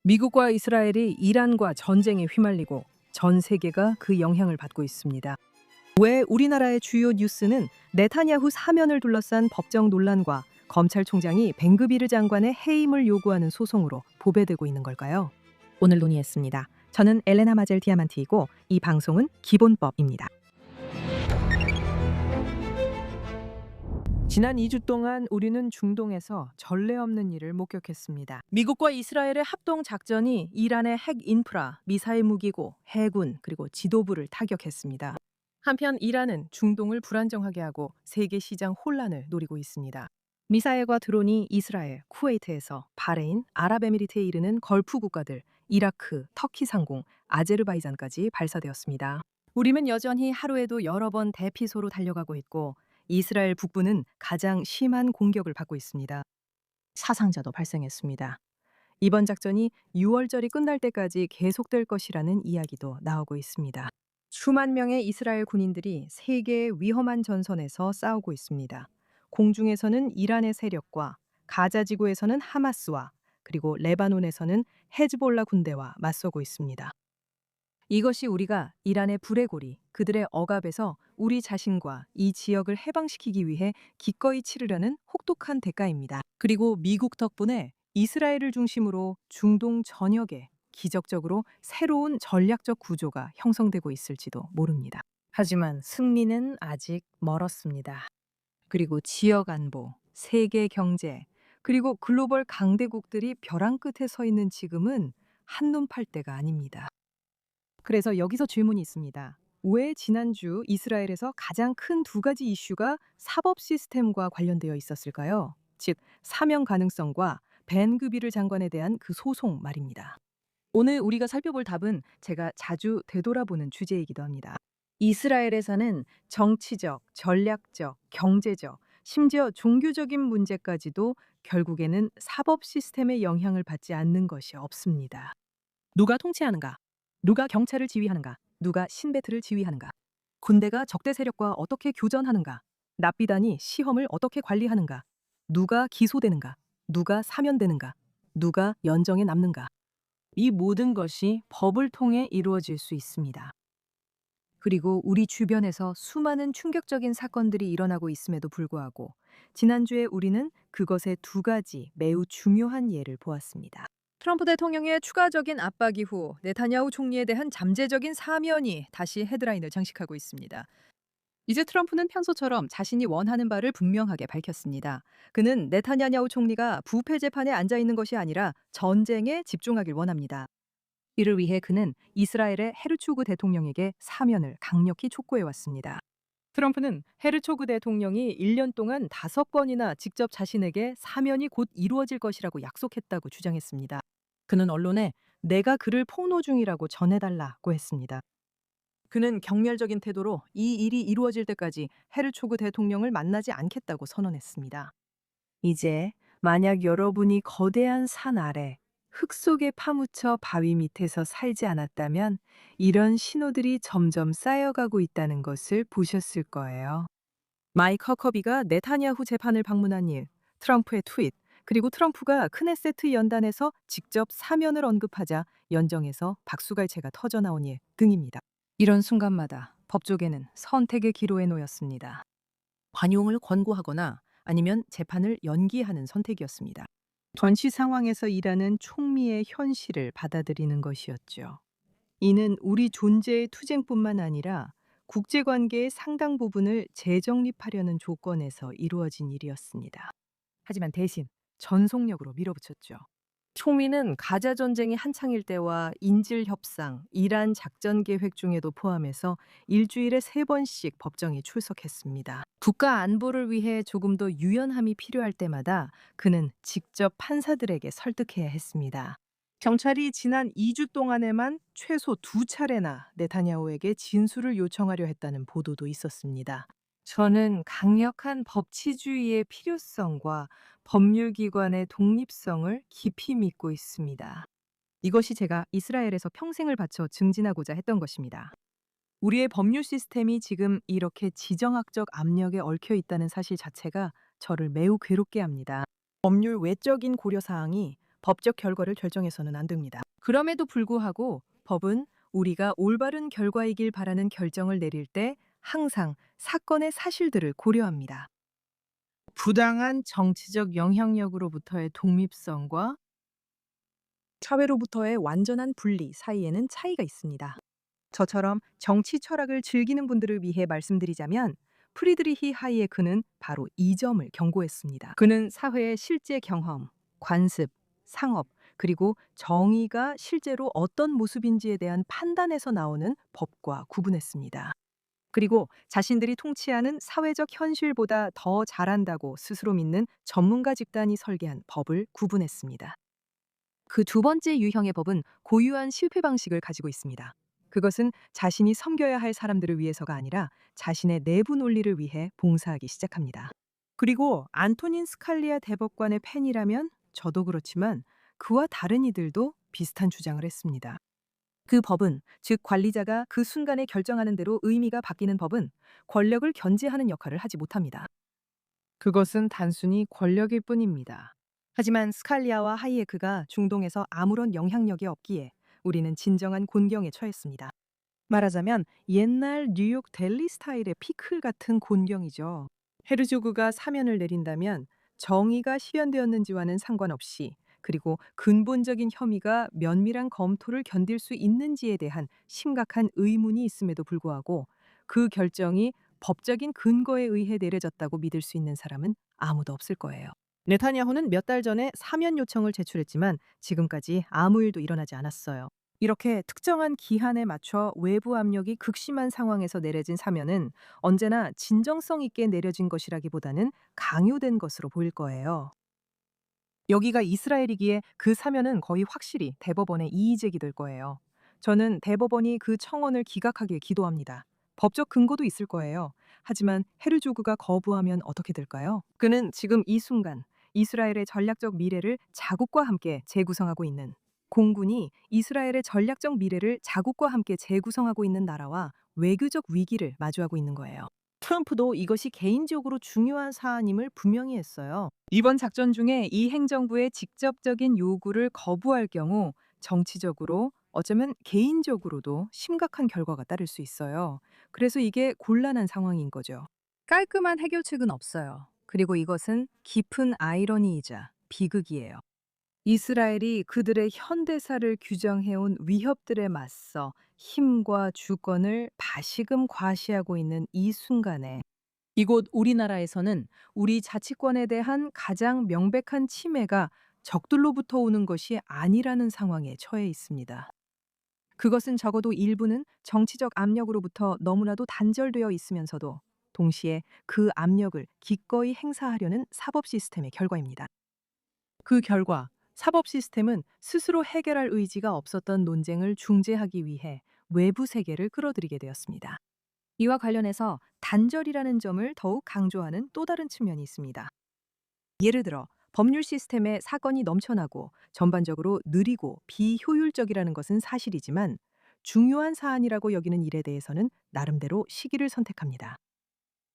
미국과 이스라엘이 이란과 전쟁에 휘말리고 전 세계가 그 영향을 받고 있습니다. 왜 우리나라의 주요 뉴스는 네타냐후 사면을 둘러싼 법정 논란과 검찰총장이 벵그비르 장관의 해임을 요구하는 소송으로 보배되고 있는 걸까요? 오늘 논의했습니다. 저는 엘레나 마젤 디아만티이고 이 방송은 기본법입니다. 지난 2주 동안 우리는 중동에서 전례 없는 일을 목격했습니다. 미국과 이스라엘의 합동 작전이 이란의 핵 인프라, 미사일 무기고, 해군, 그리고 지도부를 타격했습니다. 한편 이란은 중동을 불안정하게 하고 세계 시장 혼란을 노리고 있습니다. 미사일과 드론이 이스라엘, 쿠웨이트에서 바레인, 아랍에미리트에 이르는 걸프 국가들, 이라크, 터키 상공, 아제르바이잔까지 발사되었습니다. 우리는 여전히 하루에도 여러 번 대피소로 달려가고 있고 이스라엘 북부는 가장 심한 공격을 받고 있습니다. 사상자도 발생했습니다. 이번 작전이 6월절이 끝날 때까지 계속될 것이라는 이야기도 나오고 있습니다. 수만 명의 이스라엘 군인들이 세계의 위험한 전선에서 싸우고 있습니다. 공중에서는 이란의 세력과 가자 지구에서는 하마스와 그리고 레바논에서는 헤즈볼라 군대와 맞서고 있습니다. 이것이 우리가 이란의 불의 고리, 그들의 억압에서 우리 자신과 이 지역을 해방시키기 위해 기꺼이 치르려는 혹독한 대가입니다. 그리고 미국 덕분에 이스라엘을 중심으로 중동 전역에 기적적으로 새로운 전략적 구조가 형성되고 있을지도 모릅니다. 하지만 승리는 아직 멀었습니다. 그리고 지역 안보, 세계 경제, 그리고 글로벌 강대국들이 벼랑 끝에 서 있는 지금은 한눈 팔 때가 아닙니다. 그래서 여기서 질문이 있습니다. 왜 지난주 이스라엘에서 가장 큰 두 가지 이슈가 사법 시스템과 관련되어 있었을까요? 즉, 사면 가능성과 벤그비르 장관에 대한 그 소송 말입니다. 오늘 우리가 살펴볼 답은 제가 자주 되돌아보는 주제이기도 합니다. 이스라엘에서는 정치적, 전략적, 경제적, 심지어 종교적인 문제까지도 결국에는 사법 시스템의 영향을 받지 않는 것이 없습니다. 누가 통치하는가? 누가 경찰을 지휘하는가? 누가 신베트를 지휘하는가? 군대가 적대 세력과 어떻게 교전하는가? 납비단이 시험을 어떻게 관리하는가? 누가 기소되는가? 누가 사면되는가? 누가 연정에 남는가? 이 모든 것이 법을 통해 이루어질 수 있습니다. 그리고 우리 주변에서 수많은 충격적인 사건들이 일어나고 있음에도 불구하고 지난주에 우리는 그것의 두 가지 매우 중요한 예를 보았습니다. 트럼프 대통령의 추가적인 압박 이후 네타냐후 총리에 대한 잠재적인 사면이 다시 헤드라인을 장식하고 있습니다. 이제 트럼프는 평소처럼 자신이 원하는 바를 분명하게 밝혔습니다. 그는 네타냐후 총리가 부패 재판에 앉아 있는 것이 아니라 전쟁에 집중하길 원합니다. 이를 위해 그는 이스라엘의 헤르초그 대통령에게 사면을 강력히 촉구해 왔습니다. 트럼프는 헤르초그 대통령이 1년 동안 5번이나 직접 자신에게 사면이 곧 이루어질 것이라고 약속했다고 주장했습니다. 그는 언론에 내가 그를 폭로 중이라고 전해달라고 했습니다. 그는 경멸적인 태도로 이 일이 이루어질 때까지 헤르초그 대통령을 만나지 않겠다고 선언했습니다. 이제 만약 여러분이 거대한 산 아래 흙 속에 파묻혀 바위 밑에서 살지 않았다면 이런 신호들이 점점 쌓여가고 있다는 것을 보셨을 거예요. 마이크 허커비가 네타냐후 재판을 방문한 일, 트럼프의 트윗, 그리고 트럼프가 크네세트 연단에서 직접 사면을 언급하자 연정에서 박수갈채가 터져나온 일 등입니다. 이런 순간마다 법조계는 선택의 기로에 놓였습니다. 관용을 권고하거나 아니면 재판을 연기하는 선택이었습니다. 전시 상황에서 일하는 총리의 현실을 받아들이는 것이었죠. 이는 우리 존재의 투쟁뿐만 아니라 국제관계의 상당 부분을 재정립하려는 조건에서 이루어진 일이었습니다. 하지만 대신 전속력으로 밀어붙였죠. 총리는 가자 전쟁이 한창일 때와 인질 협상, 이란 작전 계획 중에도 포함해서 일주일에 3번씩 법정에 출석했습니다. 국가 안보를 위해 조금 더 유연함이 필요할 때마다 그는 직접 판사들에게 설득해야 했습니다. 경찰이 지난 2주 동안에만 최소 2차례나 네타냐후에게 진술을 요청하려 했다는 보도도 있었습니다. 저는 강력한 법치주의의 필요성과 법률기관의 독립성을 깊이 믿고 있습니다. 이것이 제가 이스라엘에서 평생을 바쳐 증진하고자 했던 것입니다. 우리의 법률 시스템이 지금 이렇게 지정학적 압력에 얽혀 있다는 사실 자체가 저를 매우 괴롭게 합니다. 법률 외적인 고려사항이 법적 결과를 결정해서는 안 됩니다. 그럼에도 불구하고 법은 우리가 올바른 결과이길 바라는 결정을 내릴 때 항상 사건의 사실들을 고려합니다. 부당한 정치적 영향력으로부터의 독립성과 사회로부터의 완전한 분리 사이에는 차이가 있습니다. 저처럼 정치 철학을 즐기는 분들을 위해 말씀드리자면 프리드리히 하이에크는 바로 이 점을 경고했습니다. 그는 사회의 실제 경험, 관습, 상업, 그리고 정의가 실제로 어떤 모습인지에 대한 판단에서 나오는 법과 구분했습니다. 그리고 자신들이 통치하는 사회적 현실보다 더 잘한다고 스스로 믿는 전문가 집단이 설계한 법을 구분했습니다. 그 두 번째 유형의 법은 고유한 실패 방식을 가지고 있습니다. 그것은 자신이 섬겨야 할 사람들을 위해서가 아니라 자신의 내부 논리를 위해 봉사하기 시작합니다. 그리고 안토닌 스칼리아 대법관의 팬이라면 저도 그렇지만 그와 다른 이들도 비슷한 주장을 했습니다. 그 법은, 즉 관리자가 그 순간에 결정하는 대로 의미가 바뀌는 법은 권력을 견제하는 역할을 하지 못합니다. 그것은 단순히 권력일 뿐입니다. 하지만 스칼리아와 하이에크가 중동에서 아무런 영향력이 없기에 우리는 진정한 곤경에 처했습니다. 말하자면 옛날 뉴욕 델리 스타일의 피클 같은 곤경이죠. 헤르조그가 사면을 내린다면 정의가 실현되었는지와는 상관없이, 그리고 근본적인 혐의가 면밀한 검토를 견딜 수 있는지에 대한 심각한 의문이 있음에도 불구하고 그 결정이 법적인 근거에 의해 내려졌다고 믿을 수 있는 사람은 아무도 없을 거예요. 네타냐후는 몇 달 전에 사면 요청을 제출했지만 지금까지 아무 일도 일어나지 않았어요. 이렇게 특정한 기한에 맞춰 외부 압력이 극심한 상황에서 내려진 사면은 언제나 진정성 있게 내려진 것이라기보다는 강요된 것으로 보일 거예요. 여기가 이스라엘이기에 그 사면은 거의 확실히 대법원의 이의제기 될 거예요. 저는 대법원이 그 청원을 기각하길 기도합니다. 법적 근거도 있을 거예요. 하지만 헤르조그가 거부하면 어떻게 될까요? 그는 지금 이 순간 이스라엘의 전략적 미래를 자국과 함께 재구성하고 있는, 공군이 이스라엘의 전략적 미래를 자국과 함께 재구성하고 있는 나라와 외교적 위기를 마주하고 있는 거예요. 트럼프도 이것이 개인적으로 중요한 사안임을 분명히 했어요. 이번 작전 중에 이 행정부의 직접적인 요구를 거부할 경우 정치적으로, 어쩌면 개인적으로도 심각한 결과가 따를 수 있어요. 그래서 이게 곤란한 상황인 거죠. 깔끔한 해결책은 없어요. 그리고 이것은 깊은 아이러니이자 비극이에요. 이스라엘이 그들의 현대사를 규정해온 위협들에 맞서 힘과 주권을 다시금 과시하고 있는 이 순간에 이곳 우리나라에서는 우리 자치권에 대한 가장 명백한 침해가 적들로부터 오는 것이 아니라는 상황에 처해 있습니다. 그것은 적어도 일부는 정치적 압력으로부터 너무나도 단절되어 있으면서도 동시에 그 압력을 기꺼이 행사하려는 사법 시스템의 결과입니다. 그 결과 사법 시스템은 스스로 해결할 의지가 없었던 논쟁을 중재하기 위해 외부 세계를 끌어들이게 되었습니다. 이와 관련해서 단절이라는 점을 더욱 강조하는 또 다른 측면이 있습니다. 예를 들어 법률 시스템에 사건이 넘쳐나고 전반적으로 느리고 비효율적이라는 것은 사실이지만 중요한 사안이라고 여기는 일에 대해서는 나름대로 시기를 선택합니다.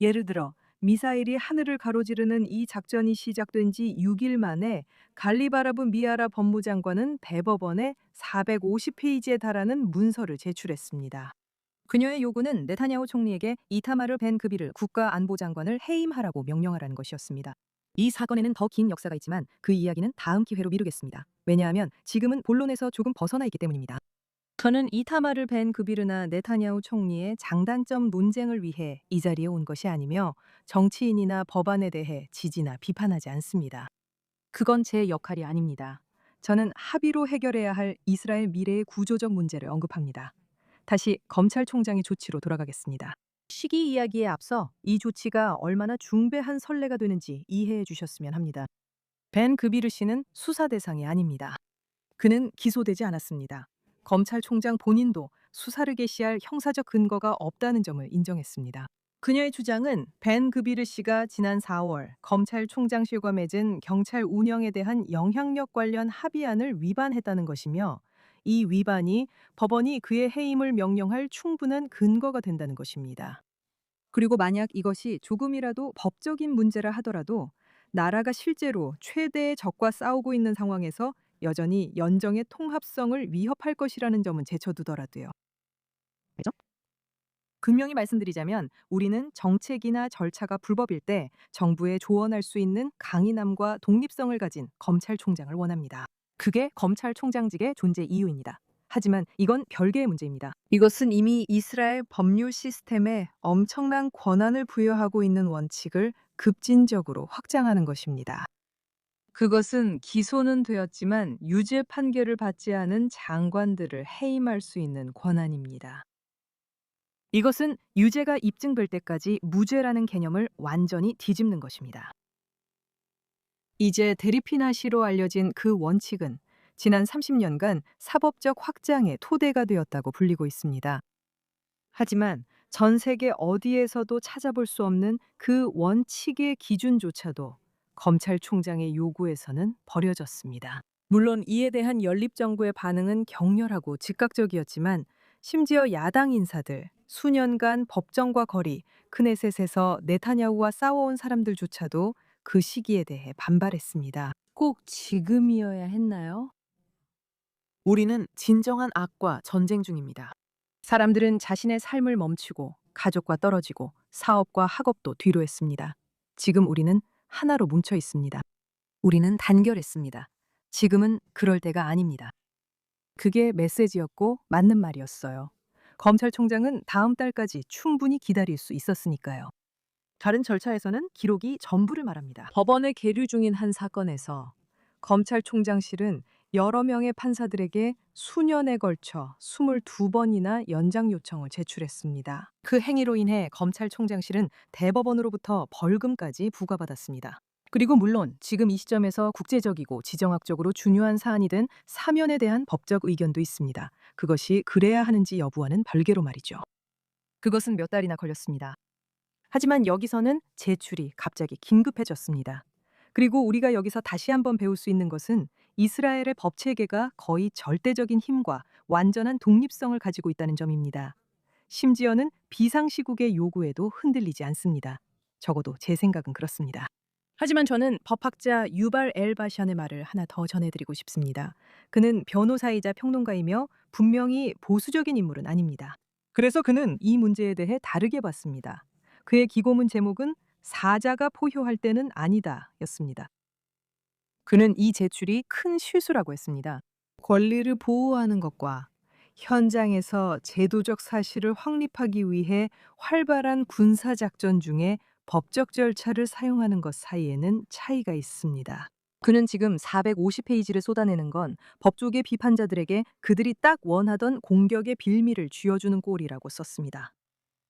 예를 들어 미사일이 하늘을 가로지르는 이 작전이 시작된 지 6일 만에 갈리바라브 미아라 법무장관은 대법원에 450페이지에 달하는 문서를 제출했습니다. 그녀의 요구는 네타냐후 총리에게 이타마르 벤 그비르 국가안보장관을 해임하라고 명령하라는 것이었습니다. 이 사건에는 더 긴 역사가 있지만 그 이야기는 다음 기회로 미루겠습니다. 왜냐하면 지금은 본론에서 조금 벗어나 있기 때문입니다. 저는 이타마르 벤 그비르나 네타냐후 총리의 장단점 논쟁을 위해 이 자리에 온 것이 아니며 정치인이나 법안에 대해 지지나 비판하지 않습니다. 그건 제 역할이 아닙니다. 저는 합의로 해결해야 할 이스라엘 미래의 구조적 문제를 언급합니다. 다시 검찰총장의 조치로 돌아가겠습니다. 시기 이야기에 앞서 이 조치가 얼마나 중대한 선례가 되는지 이해해 주셨으면 합니다. 벤 그비르 씨는 수사 대상이 아닙니다. 그는 기소되지 않았습니다. 검찰총장 본인도 수사를 개시할 형사적 근거가 없다는 점을 인정했습니다. 그녀의 주장은 벤 그비르 씨가 지난 4월 검찰총장실과 맺은 경찰 운영에 대한 영향력 관련 합의안을 위반했다는 것이며 이 위반이 법원이 그의 해임을 명령할 충분한 근거가 된다는 것입니다. 그리고 만약 이것이 조금이라도 법적인 문제라 하더라도 나라가 실제로 최대의 적과 싸우고 있는 상황에서 여전히 연정의 통합성을 위협할 것이라는 점은 제쳐두더라도요. 왜죠? 분명히 말씀드리자면 우리는 정책이나 절차가 불법일 때 정부에 조언할 수 있는 강인함과 독립성을 가진 검찰총장을 원합니다. 그게 검찰총장직의 존재 이유입니다. 하지만 이건 별개의 문제입니다. 이것은 이미 이스라엘 법률 시스템에 엄청난 권한을 부여하고 있는 원칙을 급진적으로 확장하는 것입니다. 그것은 기소는 되었지만 유죄 판결을 받지 않은 장관들을 해임할 수 있는 권한입니다. 이것은 유죄가 입증될 때까지 무죄라는 개념을 완전히 뒤집는 것입니다. 이제 데리피나시로 알려진 그 원칙은 지난 30년간 사법적 확장의 토대가 되었다고 불리고 있습니다. 하지만 전 세계 어디에서도 찾아볼 수 없는 그 원칙의 기준조차도 검찰총장의 요구에서는 버려졌습니다. 물론 이에 대한 연립정부의 반응은 격렬하고 즉각적이었지만 심지어 야당 인사들, 수년간 법정과 거리, 크네셋에서 네타냐후와 싸워온 사람들조차도 그 시기에 대해 반발했습니다. 꼭 지금이어야 했나요? 우리는 진정한 악과 전쟁 중입니다. 사람들은 자신의 삶을 멈추고 가족과 떨어지고 사업과 학업도 뒤로 했습니다. 지금 우리는 하나로 뭉쳐 있습니다. 우리는 단결했습니다. 지금은 그럴 때가 아닙니다. 그게 메시지였고 맞는 말이었어요. 검찰총장은 다음 달까지 충분히 기다릴 수 있었으니까요. 다른 절차에서는 기록이 전부를 말합니다. 법원에 계류 중인 한 사건에서 검찰총장실은 여러 명의 판사들에게 수년에 걸쳐 22번이나 연장 요청을 제출했습니다. 그 행위로 인해 검찰총장실은 대법원으로부터 벌금까지 부과받았습니다. 그리고 물론 지금 이 시점에서 국제적이고 지정학적으로 중요한 사안이 된 사면에 대한 법적 의견도 있습니다. 그것이 그래야 하는지 여부와는 별개로 말이죠. 그것은 몇 달이나 걸렸습니다. 하지만 여기서는 제출이 갑자기 긴급해졌습니다. 그리고 우리가 여기서 다시 한번 배울 수 있는 것은 이스라엘의 법 체계가 거의 절대적인 힘과 완전한 독립성을 가지고 있다는 점입니다. 심지어는 비상시국의 요구에도 흔들리지 않습니다. 적어도 제 생각은 그렇습니다. 하지만 저는 법학자 유발 엘바샨의 말을 하나 더 전해드리고 싶습니다. 그는 변호사이자 평론가이며 분명히 보수적인 인물은 아닙니다. 그래서 그는 이 문제에 대해 다르게 봤습니다. 그의 기고문 제목은 사자가 포효할 때는 아니다 였습니다. 그는 이 제출이 큰 실수라고 했습니다. 권리를 보호하는 것과 현장에서 제도적 사실을 확립하기 위해 활발한 군사작전 중에 법적 절차를 사용하는 것 사이에는 차이가 있습니다. 그는 지금 450페이지를 쏟아내는 건 법조계 비판자들에게 그들이 딱 원하던 공격의 빌미를 쥐어주는 꼴이라고 썼습니다.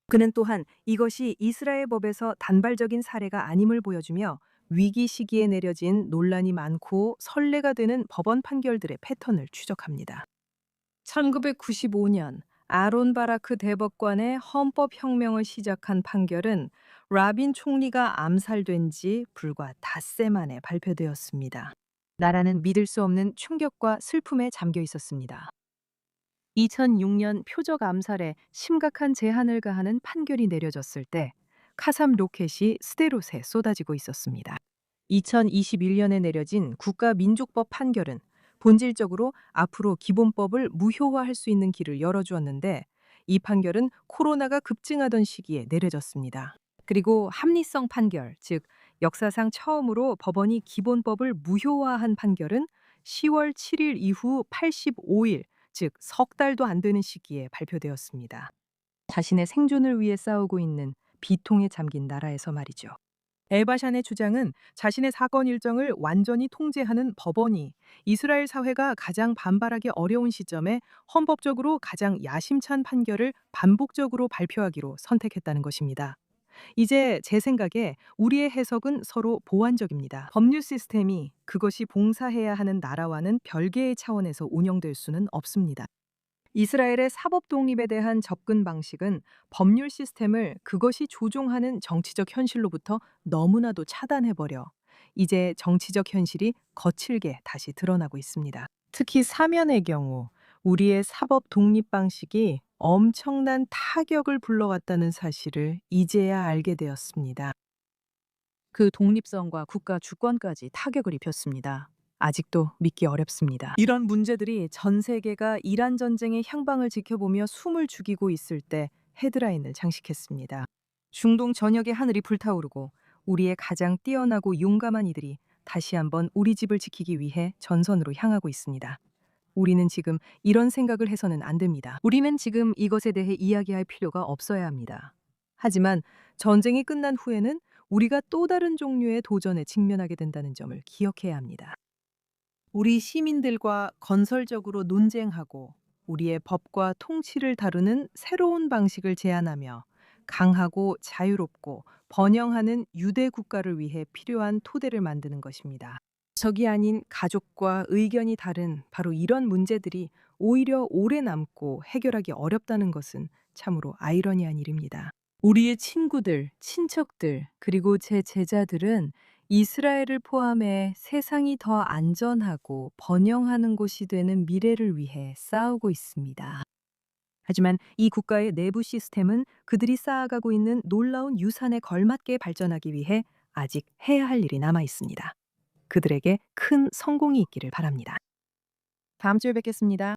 그는 또한 이것이 이스라엘 법에서 단발적인 사례가 아님을 보여주며 위기 시기에 내려진 논란이 많고 선례가 되는 법원 판결들의 패턴을 추적합니다. 1995년 아론 바라크 대법관의 헌법혁명을 시작한 판결은 라빈 총리가 암살된 지 불과 닷새 만에 발표되었습니다. 나라는 믿을 수 없는 충격과 슬픔에 잠겨 있었습니다. 2006년 표적 암살에 심각한 제한을 가하는 판결이 내려졌을 때 카삼 로켓이 스데롯에 쏟아지고 있었습니다. 2021년에 내려진 국가민족법 판결은 본질적으로 앞으로 기본법을 무효화할 수 있는 길을 열어주었는데 이 판결은 코로나가 급증하던 시기에 내려졌습니다. 그리고 합리성 판결, 즉 역사상 처음으로 법원이 기본법을 무효화한 판결은 10월 7일 이후 85일, 즉 석 달도 안 되는 시기에 발표되었습니다. 자신의 생존을 위해 싸우고 있는 비통에 잠긴 나라에서 말이죠. 엘바샨의 주장은 자신의 사건 일정을 완전히 통제하는 법원이 이스라엘 사회가 가장 반발하기 어려운 시점에 헌법적으로 가장 야심찬 판결을 반복적으로 발표하기로 선택했다는 것입니다. 이제 제 생각에 우리의 해석은 서로 보완적입니다. 법률 시스템이 그것이 봉사해야 하는 나라와는 별개의 차원에서 운영될 수는 없습니다. 이스라엘의 사법 독립에 대한 접근 방식은 법률 시스템을 그것이 조종하는 정치적 현실로부터 너무나도 차단해버려 이제 정치적 현실이 거칠게 다시 드러나고 있습니다. 특히 사면의 경우 우리의 사법 독립 방식이 엄청난 타격을 불러왔다는 사실을 이제야 알게 되었습니다. 그 독립성과 국가 주권까지 타격을 입혔습니다. 아직도 믿기 어렵습니다. 이런 문제들이 전 세계가 이란 전쟁의 향방을 지켜보며 숨을 죽이고 있을 때 헤드라인을 장식했습니다. 중동 전역의 하늘이 불타오르고 우리의 가장 뛰어나고 용감한 이들이 다시 한번 우리 집을 지키기 위해 전선으로 향하고 있습니다. 우리는 지금 이런 생각을 해서는 안 됩니다. 우리는 지금 이것에 대해 이야기할 필요가 없어야 합니다. 하지만 전쟁이 끝난 후에는 우리가 또 다른 종류의 도전에 직면하게 된다는 점을 기억해야 합니다. 우리 시민들과 건설적으로 논쟁하고 우리의 법과 통치를 다루는 새로운 방식을 제안하며 강하고 자유롭고 번영하는 유대 국가를 위해 필요한 토대를 만드는 것입니다. 적이 아닌 가족과 의견이 다른 바로 이런 문제들이 오히려 오래 남고 해결하기 어렵다는 것은 참으로 아이러니한 일입니다. 우리의 친구들, 친척들, 그리고 제 제자들은 이스라엘을 포함해 세상이 더 안전하고 번영하는 곳이 되는 미래를 위해 싸우고 있습니다. 하지만 이 국가의 내부 시스템은 그들이 쌓아가고 있는 놀라운 유산에 걸맞게 발전하기 위해 아직 해야 할 일이 남아 있습니다. 그들에게 큰 성공이 있기를 바랍니다. 다음 주에 뵙겠습니다.